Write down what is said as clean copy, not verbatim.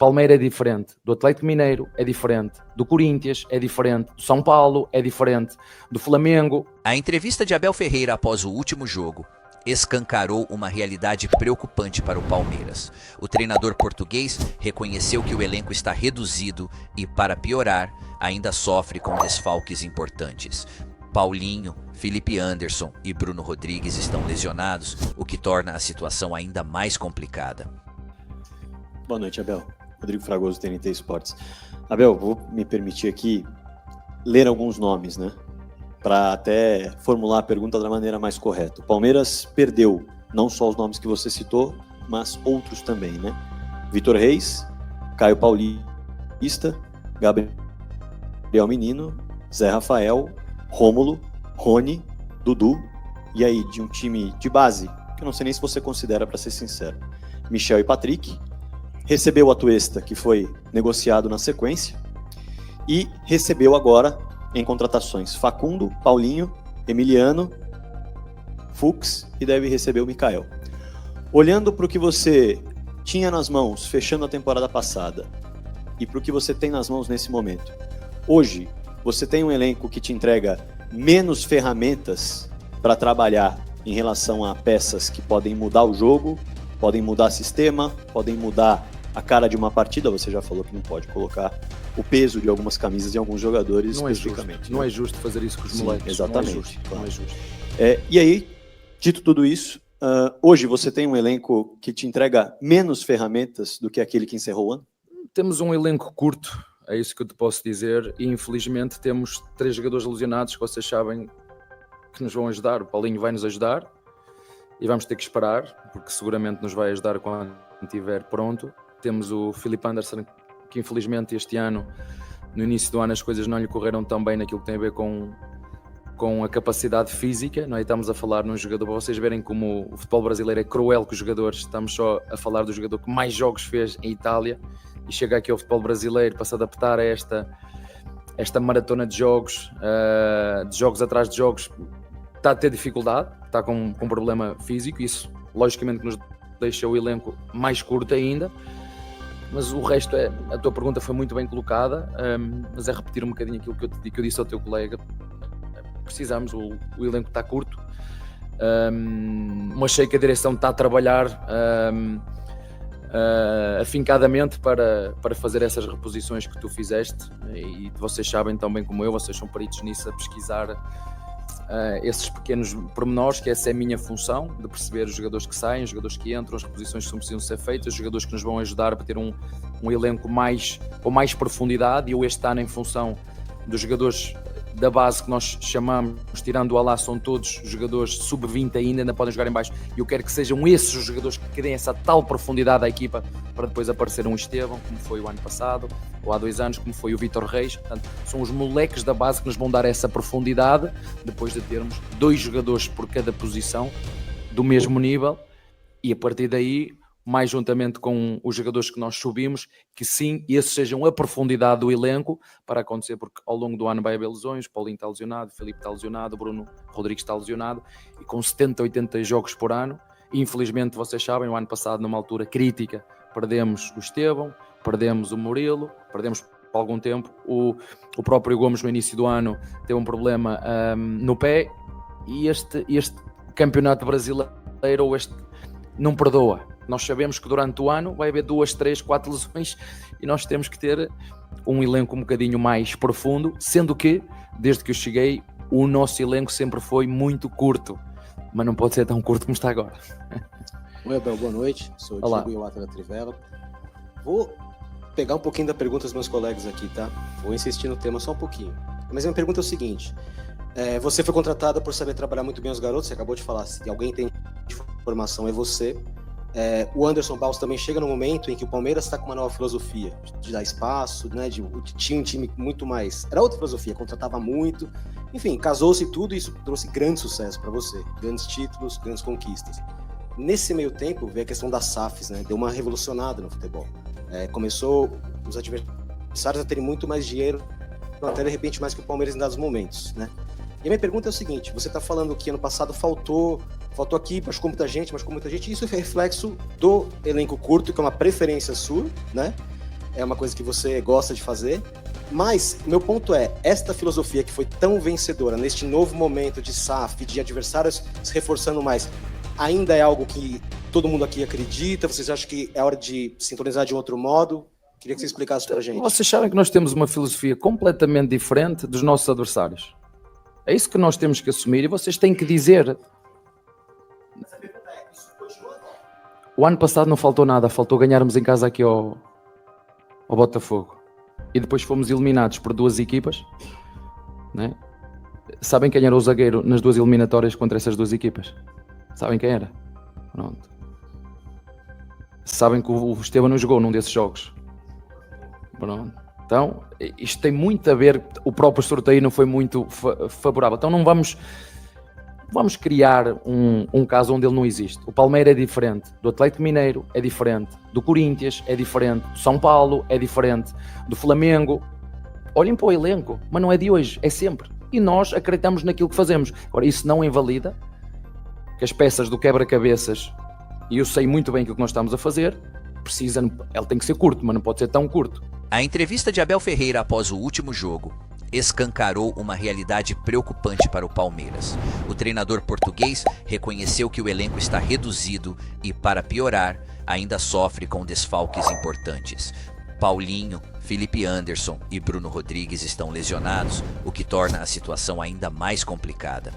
Palmeiras é diferente, do Atlético Mineiro é diferente, do Corinthians é diferente, do São Paulo é diferente, do Flamengo. A entrevista de Abel Ferreira após o último jogo escancarou uma realidade preocupante para o Palmeiras. O treinador português reconheceu que o elenco está reduzido e, para piorar, ainda sofre com desfalques importantes. Paulinho, Felipe Anderson e Bruno Rodrigues estão lesionados, o que torna a situação ainda mais complicada. Boa noite, Abel. Rodrigo Fragoso, TNT Esportes. Abel, vou me permitir aqui ler alguns nomes, né? Para até formular a pergunta da maneira mais correta. O Palmeiras perdeu não só os nomes que você citou, mas outros também, né? Vitor Reis, Caio Paulista, Gabriel Menino, Zé Rafael, Rômulo, Rony, Dudu, e aí de um time de base, que eu não sei nem se você considera, para ser sincero, Michel e Patrick. Recebeu o Atuesta, que foi negociado na sequência, e recebeu agora, em contratações, Facundo, Paulinho, Emiliano, Fux, e deve receber o Mikael. Olhando para o que você tinha nas mãos, fechando a temporada passada, e para o que você tem nas mãos nesse momento, hoje, você tem um elenco que te entrega menos ferramentas para trabalhar em relação a peças que podem mudar o jogo, podem mudar sistema, podem mudar a cara de uma partida. Você já falou que não pode colocar o peso de algumas camisas em alguns jogadores especificamente. Não é justo fazer isso com os moleques. Exatamente. Não é justo. E aí, dito tudo isso, hoje você tem um elenco que te entrega menos ferramentas do que aquele que encerrou o ano? Temos um elenco curto, é isso que eu te posso dizer, e infelizmente temos 3 jogadores lesionados que vocês sabem que nos vão ajudar. O Paulinho vai nos ajudar e vamos ter que esperar, porque seguramente nos vai ajudar quando estiver pronto. Temos o Felipe Anderson, que infelizmente este ano, no início do ano, as coisas não lhe correram tão bem naquilo que tem a ver com a capacidade física, não é? Estamos a falar num jogador, para vocês verem como o futebol brasileiro é cruel com os jogadores, estamos só a falar do jogador que mais jogos fez em Itália e chega aqui ao futebol brasileiro para se adaptar a esta maratona de jogos atrás de jogos, está a ter dificuldade, está com um problema físico, isso logicamente nos deixa o elenco mais curto ainda. Mas o resto a tua pergunta foi muito bem colocada, mas é repetir um bocadinho aquilo que eu disse ao teu colega. Precisamos, o elenco está curto, mas sei que a direção está a trabalhar afincadamente para fazer essas reposições que tu fizeste, e vocês sabem tão bem como eu, vocês são peritos nisso, a pesquisar esses pequenos pormenores, que essa é a minha função, de perceber os jogadores que saem, os jogadores que entram, as reposições que precisam ser feitas, os jogadores que nos vão ajudar a ter um elenco com mais profundidade. E eu este ano, em função dos jogadores da base que nós chamamos, tirando o Alá, são todos jogadores sub-20 ainda podem jogar em baixo, e eu quero que sejam esses os jogadores que deem essa tal profundidade à equipa para depois aparecer um Estevão, como foi o ano passado, ou há 2 anos, como foi o Vitor Reis. Portanto, são os moleques da base que nos vão dar essa profundidade, depois de termos 2 jogadores por cada posição do mesmo nível, e a partir daí, mais juntamente com os jogadores que nós subimos, que sim, esses sejam a profundidade do elenco para acontecer, porque ao longo do ano vai haver lesões. O Paulinho está lesionado, o Felipe está lesionado, o Bruno Rodrigues está lesionado, e com 70, 80 jogos por ano, infelizmente vocês sabem, o ano passado, numa altura crítica, perdemos o Estevão, perdemos o Murilo, perdemos por algum tempo, o próprio Gomes no início do ano teve um problema no pé, e este campeonato brasileiro não perdoa. Nós sabemos que durante o ano vai haver 2, 3, 4 lesões, e nós temos que ter um elenco um bocadinho mais profundo, sendo que, desde que eu cheguei, o nosso elenco sempre foi muito curto, mas não pode ser tão curto como está agora. Oi, Abel, boa noite. Sou o Diego Iwata da Trivela. Vou pegar um pouquinho da pergunta dos meus colegas aqui, tá? Vou insistir no tema só um pouquinho. Mas a minha pergunta é o seguinte: você foi contratado por saber trabalhar muito bem os garotos, você acabou de falar, se alguém tem informação é você. O Anderson Barros também chega no momento em que o Palmeiras está com uma nova filosofia de dar espaço, né, tinha um time muito mais, era outra filosofia, contratava muito, enfim, casou-se tudo, e isso trouxe grande sucesso para você, grandes títulos, grandes conquistas. Nesse meio tempo veio a questão das SAFs, né, deu uma revolucionada no futebol, começou os adversários a terem muito mais dinheiro, até de repente mais que o Palmeiras em dados momentos, né? E a minha pergunta é o seguinte: você está falando que ano passado faltou aqui, machucou muita gente, e isso é reflexo do elenco curto, que é uma preferência sua, né? é uma coisa que você gosta de fazer, mas meu ponto é, esta filosofia que foi tão vencedora neste novo momento de SAF, de adversários se reforçando mais, ainda é algo que todo mundo aqui acredita? Vocês acham que é hora de sintonizar de um outro modo? Queria que você explicasse pra gente. Vocês sabem que nós temos uma filosofia completamente diferente dos nossos adversários. É isso que nós temos que assumir e vocês têm que dizer. O ano passado não faltou nada, faltou ganharmos em casa aqui ao Botafogo. E depois fomos eliminados por 2 equipas. Né? Sabem quem era o zagueiro nas 2 eliminatórias contra essas 2 equipas? Sabem quem era? Pronto. Sabem que o Esteban não jogou num desses jogos. Pronto. Então, isto tem muito a ver, o próprio sorteio não foi muito favorável. Então não vamos criar um caso onde ele não existe. O Palmeiras é diferente do Atlético Mineiro, é diferente do Corinthians, é diferente do São Paulo, é diferente do Flamengo. Olhem para o elenco, mas não é de hoje, é sempre. E nós acreditamos naquilo que fazemos. Agora, isso não invalida que as peças do quebra-cabeças, e eu sei muito bem aquilo que nós estamos a fazer, ele tem que ser curto, mas não pode ser tão curto. A entrevista de Abel Ferreira após o último jogo escancarou uma realidade preocupante para o Palmeiras. O treinador português reconheceu que o elenco está reduzido e, para piorar, ainda sofre com desfalques importantes. Paulinho, Felipe Anderson e Bruno Rodrigues estão lesionados, o que torna a situação ainda mais complicada.